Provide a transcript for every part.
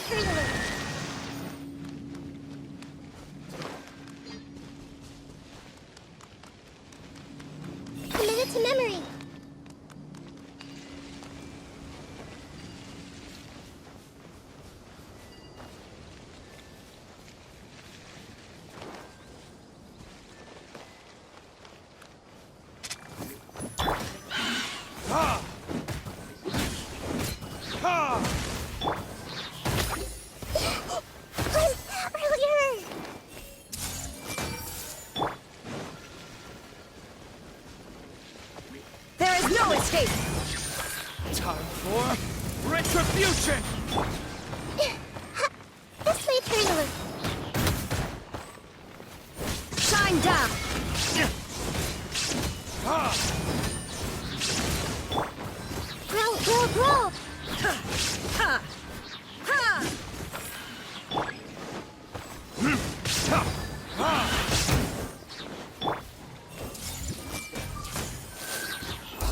turtle. Committed to memory. No escape! Time for retribution! This way, turtle. Shine down! Grow, grow, grow! Ha! Ha! Ha!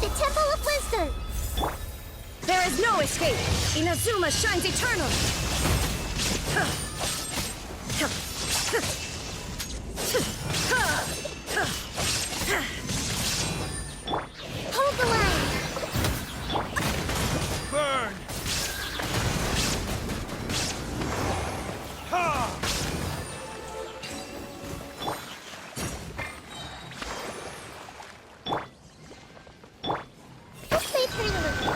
The Temple of Wisdom! There is no escape! Inazuma shines eternal! Hold the line! Burn! Ha! This way, turtle.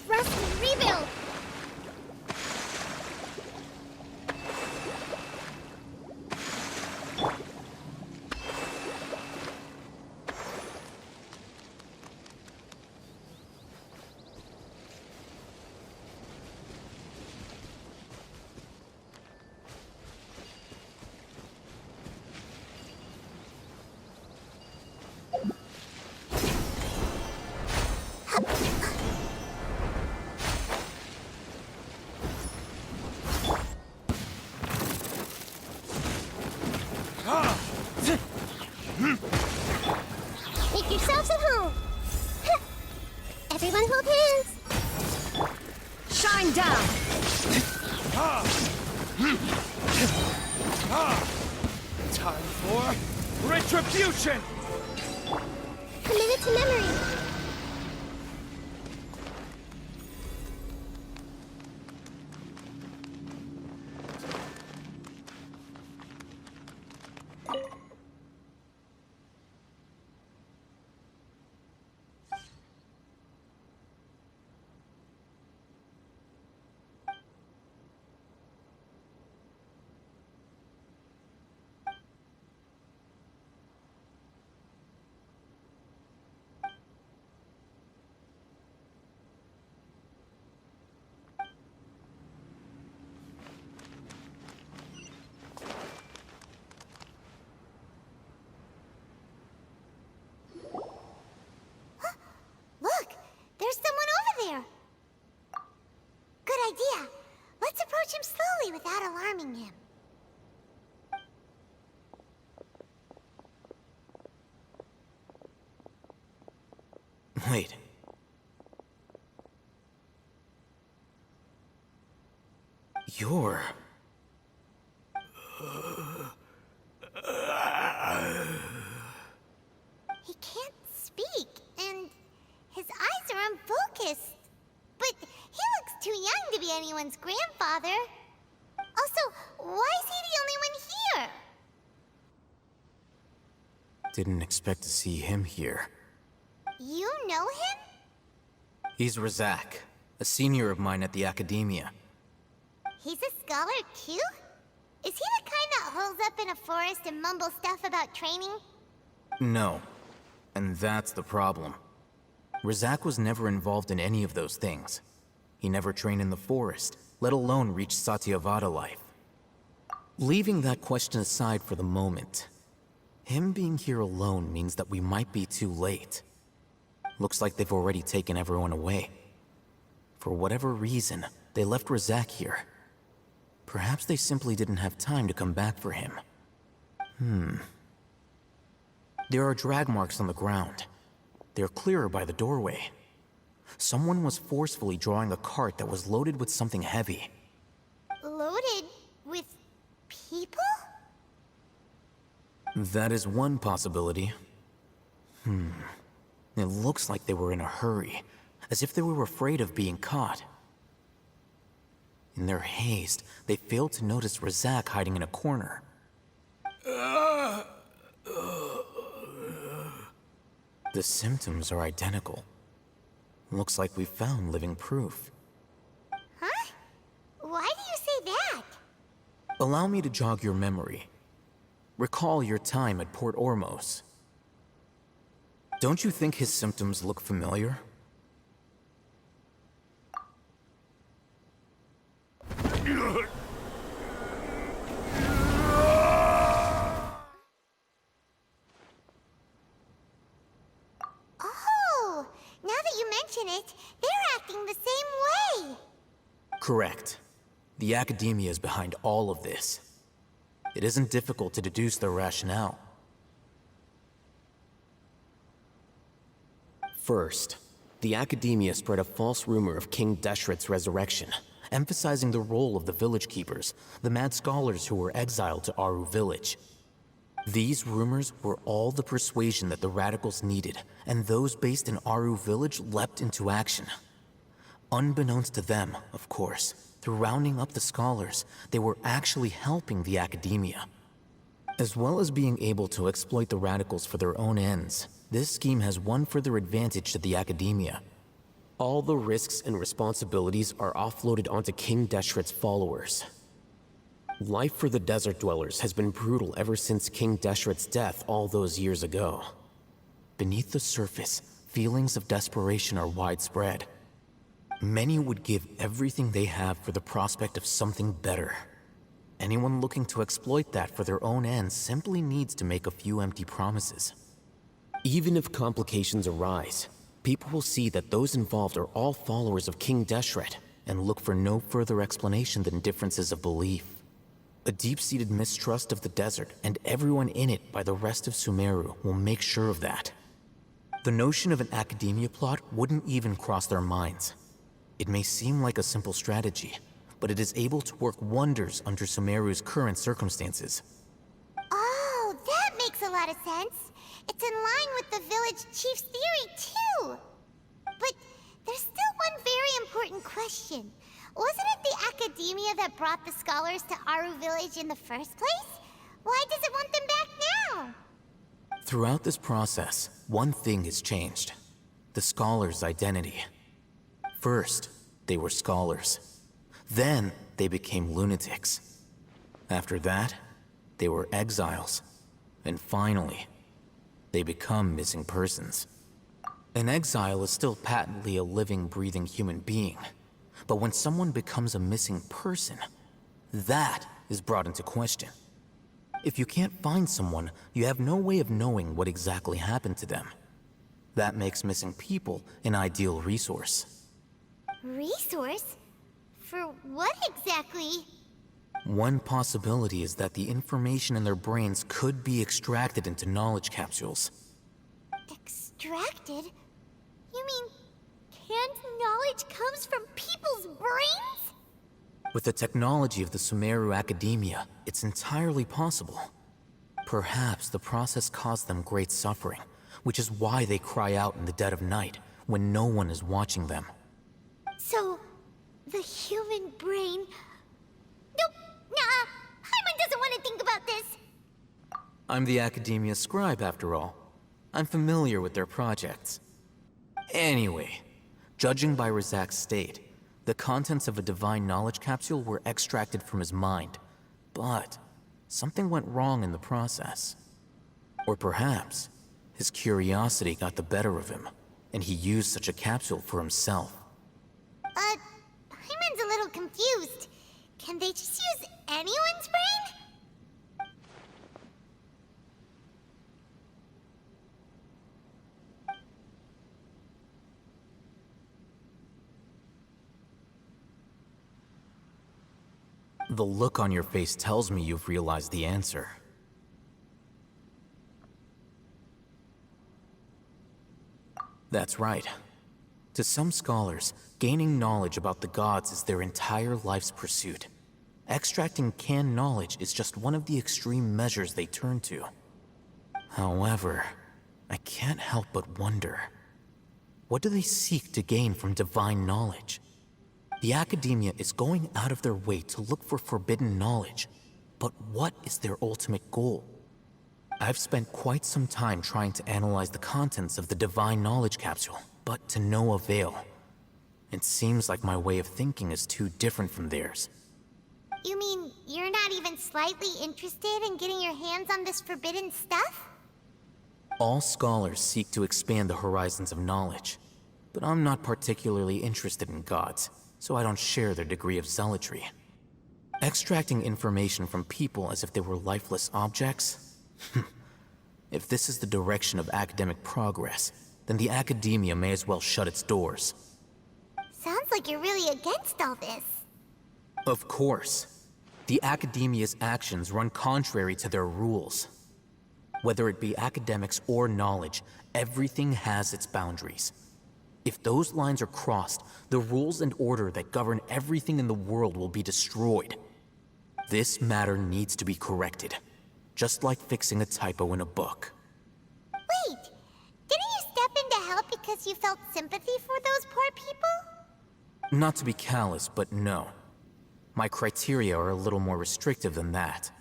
Trust and rebuild! Make yourselves at home! Everyone hold hands! Shine down! Time for retribution! Committed to memory! Look! There's someone over there! Good idea! Let's approach him slowly without alarming him. Wait. You're... He can't speak, and his eyes are unfocused. But he looks too young to be anyone's grandfather. Also, why is he the only one here? Didn't expect to see him here. You know him? He's Razak, a senior of mine at the Academia. He's a scholar too? Is he the kind that holes up in a forest and mumbles stuff about training? No. And that's the problem. Razak was never involved in any of those things. He never trained in the forest, let alone reach Satyavada life. Leaving that question aside for the moment, him being here alone means that we might be too late. Looks like they've already taken everyone away. For whatever reason, they left Razak here. Perhaps they simply didn't have time to come back for him. There are drag marks on the ground. They're clearer by the doorway. Someone was forcefully drawing a cart that was loaded with something heavy. Loaded with people? That is one possibility. It looks like they were in a hurry, as if they were afraid of being caught. In their haste, they failed to notice Razak hiding in a corner. The symptoms are identical. Looks like we found living proof. Huh? Why do you say that? Allow me to jog your memory. Recall your time at Port Ormos. Don't you think his symptoms look familiar? Oh, now that you mention it, they're acting the same way. Correct. The academia is behind all of this. It isn't difficult to deduce their rationale. First, the academia spread a false rumor of King Deshret's resurrection, emphasizing the role of the village keepers, the mad scholars who were exiled to Aru village. These rumors were all the persuasion that the radicals needed, and those based in Aru village leapt into action. Unbeknownst to them, of course, through rounding up the scholars, they were actually helping the academia. As well as being able to exploit the radicals for their own ends, this scheme has one further advantage to the academia. All the risks and responsibilities are offloaded onto King Deshret's followers. Life for the desert dwellers has been brutal ever since King Deshret's death all those years ago. Beneath the surface, feelings of desperation are widespread. Many would give everything they have for the prospect of something better. Anyone looking to exploit that for their own ends simply needs to make a few empty promises. Even if complications arise, people will see that those involved are all followers of King Deshret and look for no further explanation than differences of belief. A deep-seated mistrust of the desert and everyone in it by the rest of Sumeru will make sure of that. The notion of an academia plot wouldn't even cross their minds. It may seem like a simple strategy, but it is able to work wonders under Sumeru's current circumstances. Oh, that makes a lot of sense. It's in line with the village chief's theory, too. But there's still one very important question. Wasn't it the academia that brought the scholars to Aru village in the first place? Why does it want them back now? Throughout this process, one thing has changed. The scholars' identity. First, they were scholars. Then, they became lunatics. After that, they were exiles. And finally, they become missing persons. An exile is still patently a living, breathing human being. But when someone becomes a missing person, that is brought into question. If you can't find someone, you have no way of knowing what exactly happened to them. That makes missing people an ideal resource. Resource? For what exactly? One possibility is that the information in their brains could be extracted into knowledge capsules. Extracted? You mean canned knowledge comes from people's brains? With the technology of the Sumeru Academia, it's entirely possible. Perhaps the process caused them great suffering, which is why they cry out in the dead of night, when no one is watching them. So, the human brain... Nope, nah, Paimon doesn't want to think about this. I'm the Academia scribe, after all. I'm familiar with their projects. Anyway, judging by Razak's state, the contents of a divine knowledge capsule were extracted from his mind. But something went wrong in the process. Or perhaps, his curiosity got the better of him, and he used such a capsule for himself. Paimon's a little confused. Can they just use anyone's brain? The look on your face tells me you've realized the answer. That's right. To some scholars, gaining knowledge about the gods is their entire life's pursuit. Extracting canned knowledge is just one of the extreme measures they turn to. However, I can't help but wonder, what do they seek to gain from divine knowledge? The academia is going out of their way to look for forbidden knowledge, but what is their ultimate goal? I've spent quite some time trying to analyze the contents of the divine knowledge capsule, but to no avail. It seems like my way of thinking is too different from theirs. You mean you're not even slightly interested in getting your hands on this forbidden stuff? All scholars seek to expand the horizons of knowledge, but I'm not particularly interested in gods, so I don't share their degree of zealotry. Extracting information from people as if they were lifeless objects? If this is the direction of academic progress, then the academia may as well shut its doors. Sounds like you're really against all this. Of course. The academia's actions run contrary to their rules. Whether it be academics or knowledge, everything has its boundaries. If those lines are crossed, the rules and order that govern everything in the world will be destroyed. This matter needs to be corrected, just like fixing a typo in a book. Wait, didn't you step in to help because you felt sympathy for those poor people? Not to be callous, but no. My criteria are a little more restrictive than that.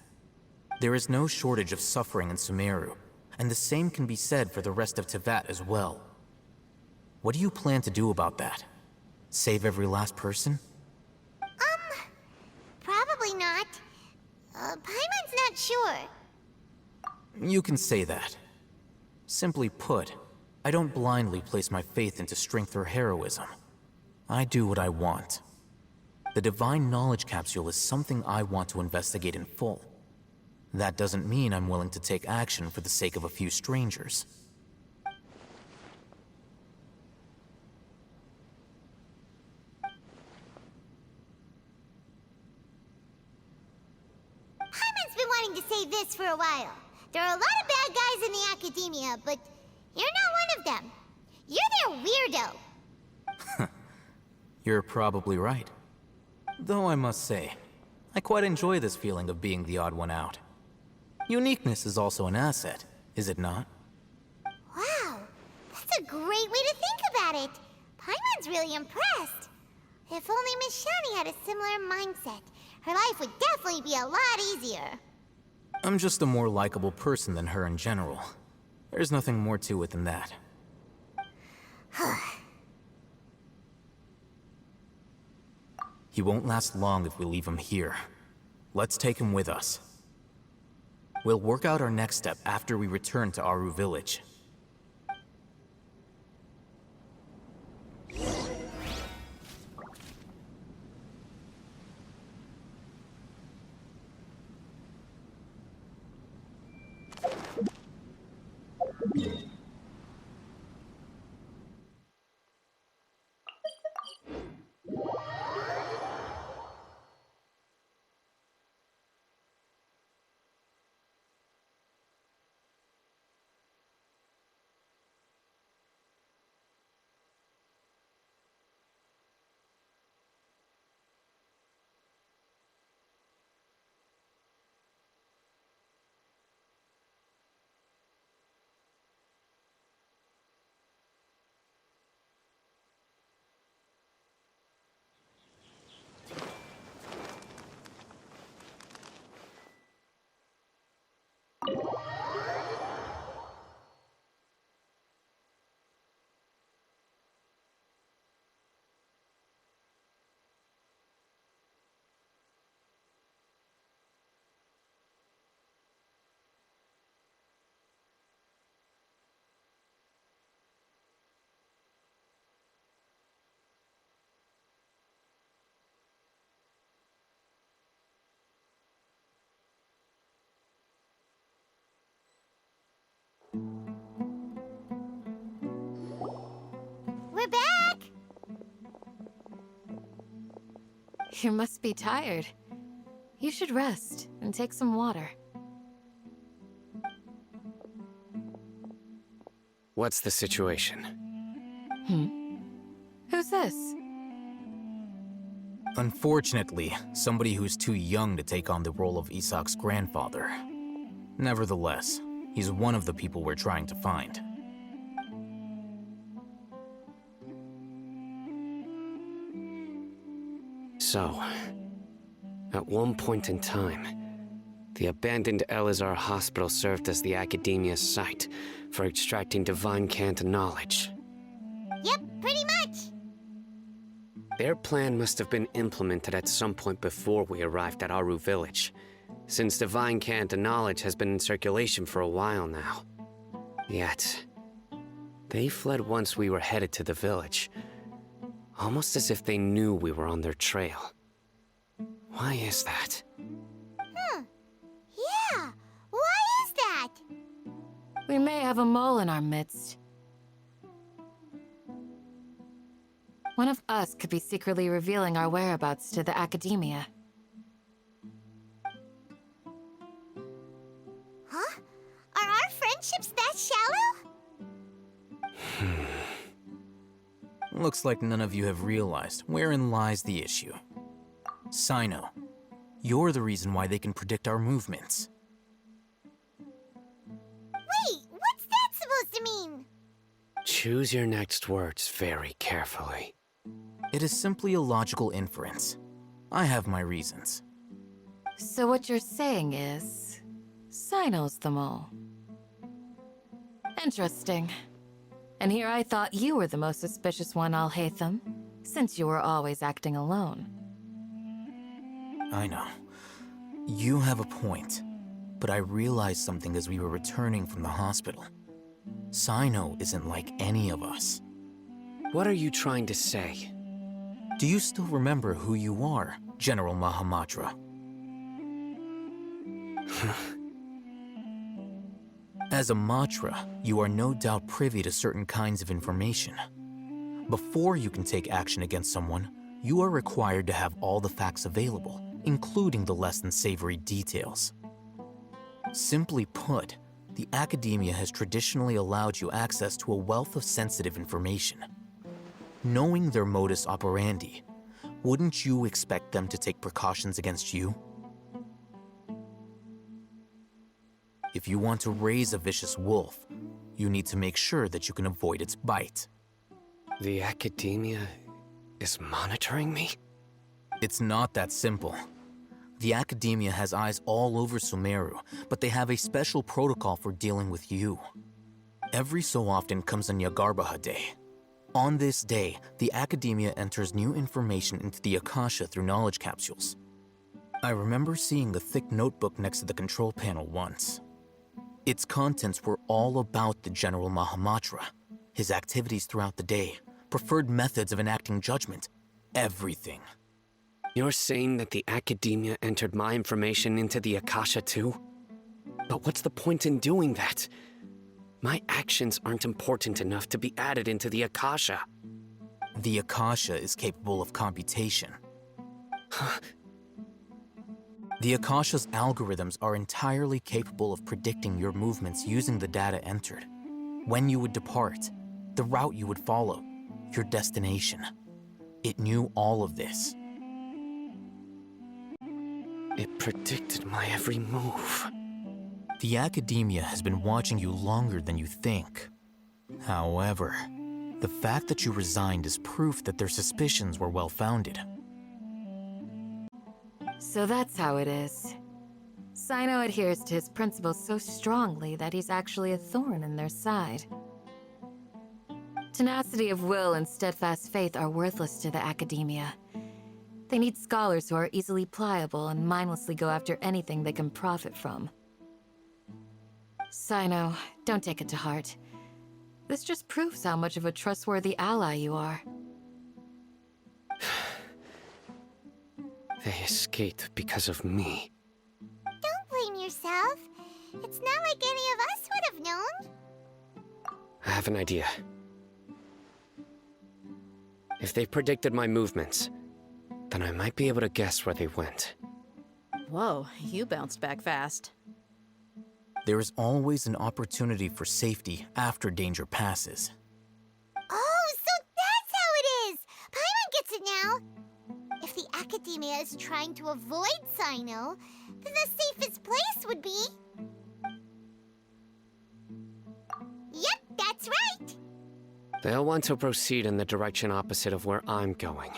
There is no shortage of suffering in Sumeru, and the same can be said for the rest of Teyvat as well. What do you plan to do about that? Save every last person? Probably not. Paimon's not sure. You can say that. Simply put, I don't blindly place my faith into strength or heroism. I do what I want. The divine knowledge capsule is something I want to investigate in full. That doesn't mean I'm willing to take action for the sake of a few strangers. Paimon's been wanting to say this for a while. There are a lot of bad guys in the academia, but you're not one of them. You're their weirdo. You're probably right. Though I must say, I quite enjoy this feeling of being the odd one out. Uniqueness is also an asset, is it not? Wow, that's a great way to think about it. Paimon's really impressed. If only Miss Shani had a similar mindset, her life would definitely be a lot easier. I'm just a more likable person than her in general. There's nothing more to it than that. He won't last long if we leave him here. Let's take him with us. We'll work out our next step after we return to Aru Village. We're back! You must be tired. You should rest and take some water. What's the situation? Who's this? Unfortunately, somebody who's too young to take on the role of Isak's grandfather. Nevertheless, he's one of the people we're trying to find. So, at one point in time, the abandoned Elazar Hospital served as the Academia's site for extracting divine cant knowledge. Yep, pretty much. Their plan must have been implemented at some point before we arrived at Aru Village, since divine cant knowledge has been in circulation for a while now. Yet, they fled once we were headed to the village, almost as if they knew we were on their trail. Why is that? Yeah, why is that? We may have a mole in our midst. One of us could be secretly revealing our whereabouts to the Academia. Huh? Are our friendships that shallow? Looks like none of you have realized wherein lies the issue. Sino, you're the reason why they can predict our movements. Wait, what's that supposed to mean? Choose your next words very carefully. It is simply a logical inference. I have my reasons. So what you're saying is... Sino's the mole. Interesting. And here I thought you were the most suspicious one, Al-Haytham, since you were always acting alone. I know. You have a point. But I realized something as we were returning from the hospital. Sino isn't like any of us. What are you trying to say? Do you still remember who you are, General Mahamatra? As a Matra, you are no doubt privy to certain kinds of information. Before you can take action against someone, you are required to have all the facts available, including the less than savory details. Simply put, the Academia has traditionally allowed you access to a wealth of sensitive information. Knowing their modus operandi, wouldn't you expect them to take precautions against you? If you want to raise a vicious wolf, you need to make sure that you can avoid its bite. The Academia is monitoring me? It's not that simple. The Academia has eyes all over Sumeru, but they have a special protocol for dealing with you. Every so often comes a Nyagarbaha Day. On this day, the Academia enters new information into the Akasha through knowledge capsules. I remember seeing the thick notebook next to the control panel once. Its contents were all about the General Mahamatra, his activities throughout the day, preferred methods of enacting judgment, everything. You're saying that the Academia entered my information into the Akasha too? But what's the point in doing that? My actions aren't important enough to be added into the Akasha. The Akasha is capable of computation. The Akasha's algorithms are entirely capable of predicting your movements using the data entered. When you would depart, the route you would follow, your destination. It knew all of this. It predicted my every move. The Academia has been watching you longer than you think. However, the fact that you resigned is proof that their suspicions were well-founded. So that's how it is. Sino adheres to his principles so strongly that he's actually a thorn in their side. Tenacity of will and steadfast faith are worthless to the Academia. They need scholars who are easily pliable and mindlessly go after anything they can profit from. Sino, don't take it to heart. This just proves how much of a trustworthy ally you are. They escaped because of me. Don't blame yourself. It's not like any of us would have known. I have an idea. If they predicted my movements, then I might be able to guess where they went. Whoa, you bounced back fast. There is always an opportunity for safety after danger passes. Oh, so that's how it is! Academia is trying to avoid Sino, then the safest place would be... Yep, that's right! They'll want to proceed in the direction opposite of where I'm going.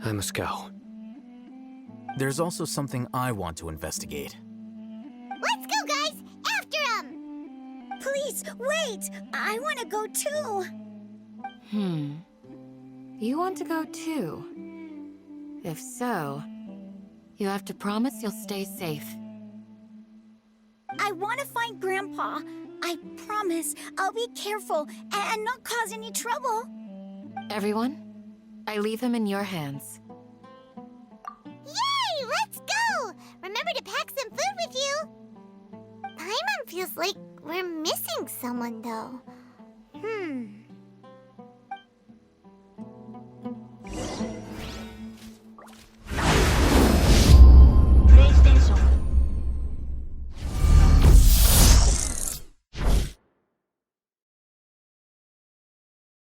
I must go. There's also something I want to investigate. Let's go, guys! After him! Please, wait! I want to go too! You want to go too? If so, you have to promise you'll stay safe. I want to find Grandpa. I promise I'll be careful and not cause any trouble. Everyone, I leave him in your hands. Yay! Let's go! Remember to pack some food with you! Paimon feels like we're missing someone, though.